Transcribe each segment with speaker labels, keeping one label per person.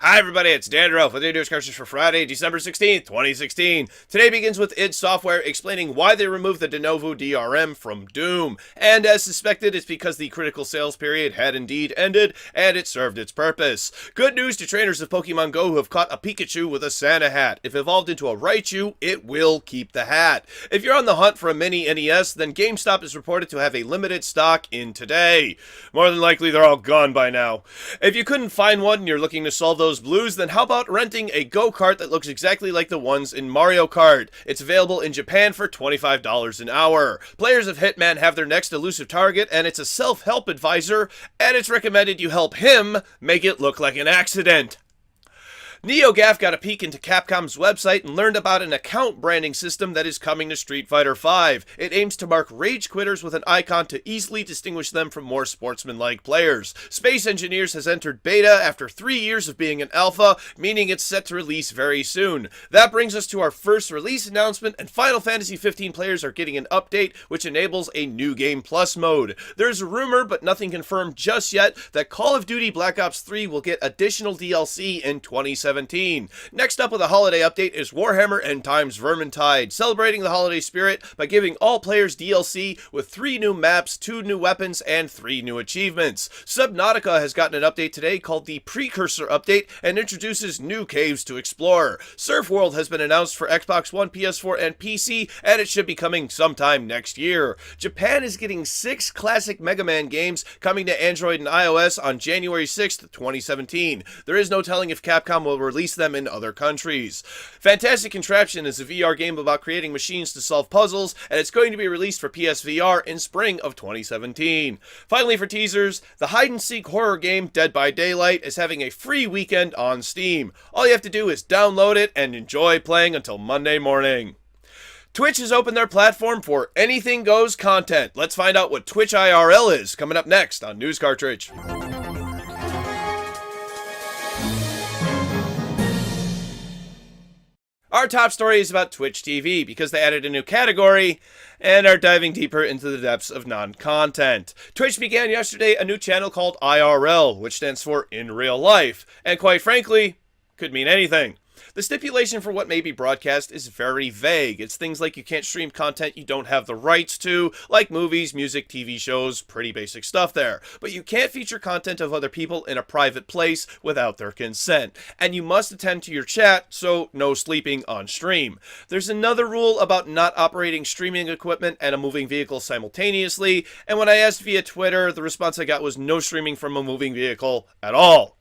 Speaker 1: Hi everybody, it's Denuvo with the newest Cartridge for Friday, December 16th, 2016. Today begins with id Software explaining why they removed the Denuvo DRM from Doom. And as suspected, it's because the critical sales period had indeed ended, and it served its purpose. Good news to trainers of Pokemon Go who have caught a Pikachu with a Santa hat. If evolved into a Raichu, it will keep the hat. If you're on the hunt for a mini NES, then Gamestop is reported to have a limited stock in today. More than likely, they're all gone by now. If you couldn't find one and you're looking to solve those blues, then how about renting a go-kart that looks exactly like the ones in Mario Kart? It's available in Japan for $25 an hour. Players of Hitman have their next elusive target, and it's a self-help advisor, and it's recommended you help him make it look like an accident. NeoGaf got a peek into Capcom's website and learned about an account branding system that is coming to Street Fighter V. It aims to mark rage quitters with an icon to easily distinguish them from more sportsman-like players. Space Engineers has entered beta after 3 years of being an alpha, meaning it's set to release very soon. That brings us to our first release announcement, and Final Fantasy XV players are getting an update which enables a New Game Plus mode. There's a rumor, but nothing confirmed just yet, that Call of Duty Black Ops 3 will get additional DLC in 2017. Next up with a holiday update is Warhammer End Times Vermintide, celebrating the holiday spirit by giving all players DLC with 3 new maps, 2 new weapons, and 3 new achievements. Subnautica has gotten an update today called the Precursor update and introduces new caves to explore. Surf World has been announced for Xbox One, PS4, and PC, and it should be coming sometime next year. Japan is getting 6 classic Mega Man games coming to Android and iOS on January 6th, 2017. There is no telling if Capcom will release them in other countries. Fantastic Contraption is a VR game about creating machines to solve puzzles, and it's going to be released for PSVR in spring of 2017. Finally, for teasers, the hide-and-seek horror game Dead by Daylight is having a free weekend on Steam. All you have to do is download it and enjoy playing until Monday morning. Twitch has opened their platform for anything goes content. Let's find out what Twitch IRL is coming up next on News Cartridge. Our top story is about Twitch TV because they added a new category and are diving deeper into the depths of non-content. Twitch began yesterday a new channel called IRL, which stands for In Real Life, and quite frankly, could mean anything. The stipulation for what may be broadcast is very vague. It's things like you can't stream content you don't have the rights to, like movies, music, TV shows, pretty basic stuff there. But you can't feature content of other people in a private place without their consent. And you must attend to your chat, so no sleeping on stream. There's another rule about not operating streaming equipment and a moving vehicle simultaneously, and when I asked via Twitter, the response I got was no streaming from a moving vehicle at all.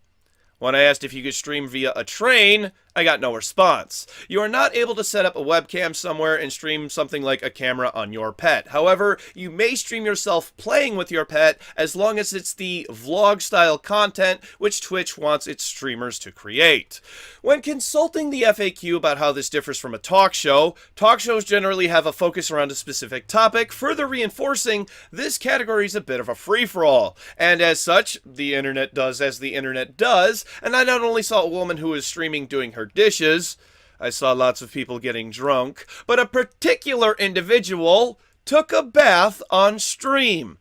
Speaker 1: When I asked if you could stream via a train, I got no response. You are not able to set up a webcam somewhere and stream something like a camera on your pet. However, you may stream yourself playing with your pet as long as it's the vlog-style content which Twitch wants its streamers to create. When consulting the FAQ about how this differs from a talk shows generally have a focus around a specific topic, further reinforcing this category is a bit of a free-for-all. And as such, the internet does as the internet does, and I not only saw a woman who was streaming doing her dishes, I saw lots of people getting drunk, but a particular individual took a bath on stream.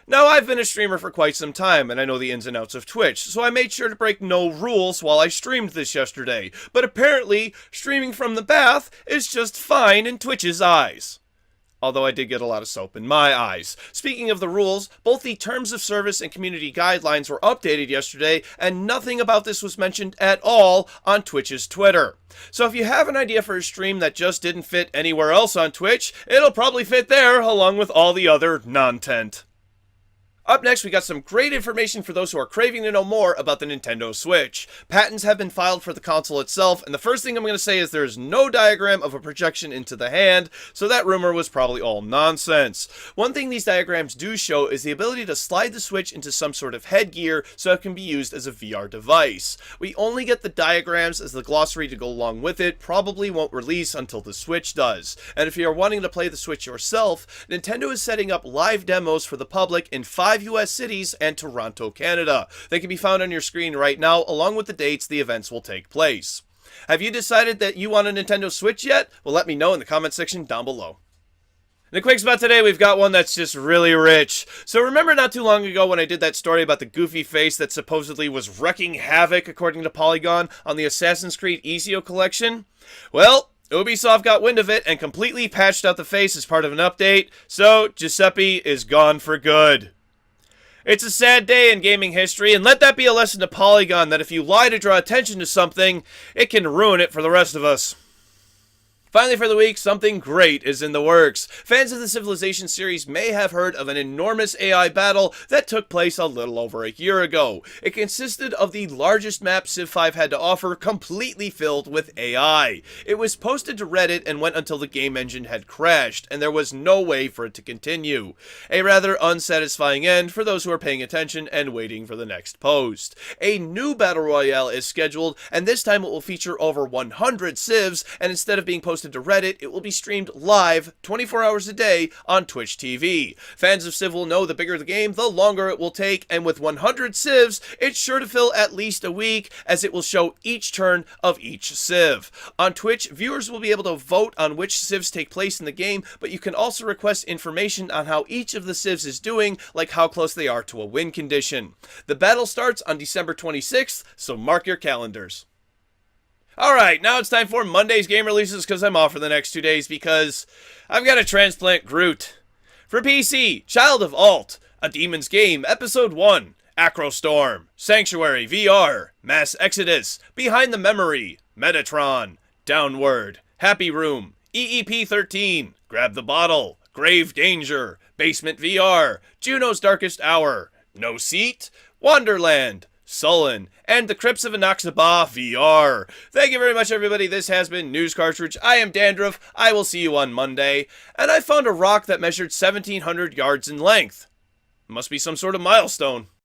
Speaker 1: Now, I've been a streamer for quite some time, and I know the ins and outs of Twitch, so I made sure to break no rules while I streamed this yesterday, but apparently, streaming from the bath is just fine in Twitch's eyes. Although I did get a lot of soap in my eyes. Speaking of the rules, both the Terms of Service and Community Guidelines were updated yesterday, and nothing about this was mentioned at all on Twitch's Twitter. So if you have an idea for a stream that just didn't fit anywhere else on Twitch, it'll probably fit there along with all the other non-tent. Up next, we got some great information for those who are craving to know more about the Nintendo Switch. Patents have been filed for the console itself, and the first thing I'm going to say is there is no diagram of a projection into the hand, so that rumor was probably all nonsense. One thing these diagrams do show is the ability to slide the Switch into some sort of headgear so it can be used as a VR device. We only get the diagrams as the glossary to go along with it probably won't release until the Switch does. And if you are wanting to play the Switch yourself, Nintendo is setting up live demos for the public in 5 US cities and Toronto, Canada. They can be found on your screen right now, along with the dates the events will take place. Have you decided that you want a Nintendo Switch yet? Well, let me know in the comment section down below. In the quick spot today, we've got one that's just really rich. So remember not too long ago when I did that story about the goofy face that supposedly was wrecking havoc, according to Polygon, on the Assassin's Creed Ezio collection? Well, Ubisoft got wind of it and completely patched out the face as part of an update, so Giuseppe is gone for good. It's a sad day in gaming history, and let that be a lesson to Polygon that if you lie to draw attention to something, it can ruin it for the rest of us. Finally for the week, something great is in the works. Fans of the Civilization series may have heard of an enormous AI battle that took place a little over a year ago. It consisted of the largest map Civ 5 had to offer, completely filled with AI. It was posted to Reddit and went until the game engine had crashed, and there was no way for it to continue. A rather unsatisfying end for those who are paying attention and waiting for the next post. A new Battle Royale is scheduled, and this time it will feature over 100 Civs, and instead of being posted to Reddit, it will be streamed live 24 hours a day on Twitch TV. Fans of Civ will know the bigger the game, the longer it will take, and with 100 Civs, it's sure to fill at least a week, as it will show each turn of each Civ. On Twitch, viewers will be able to vote on which Civs take place in the game, but you can also request information on how each of the Civs is doing, like how close they are to a win condition. The battle starts on December 26th, so mark your calendars. Alright, now it's time for Monday's game releases because I'm off for the next 2 days because I've got to transplant Groot. For PC, Child of Alt, A Demon's Game, Episode 1, Acrostorm, Sanctuary VR, Mass Exodus, Behind the Memory, Metatron, Downward, Happy Room, EEP 13, Grab the Bottle, Grave Danger, Basement VR, Juno's Darkest Hour, No Seat, Wonderland, Sullen, and The Crypts of Anaxabah VR. Thank you very much, everybody. This has been News Cartridge. I am Dandruff. I will see you on Monday. And I found a rock that measured 1,700 yards in length. Must be some sort of milestone.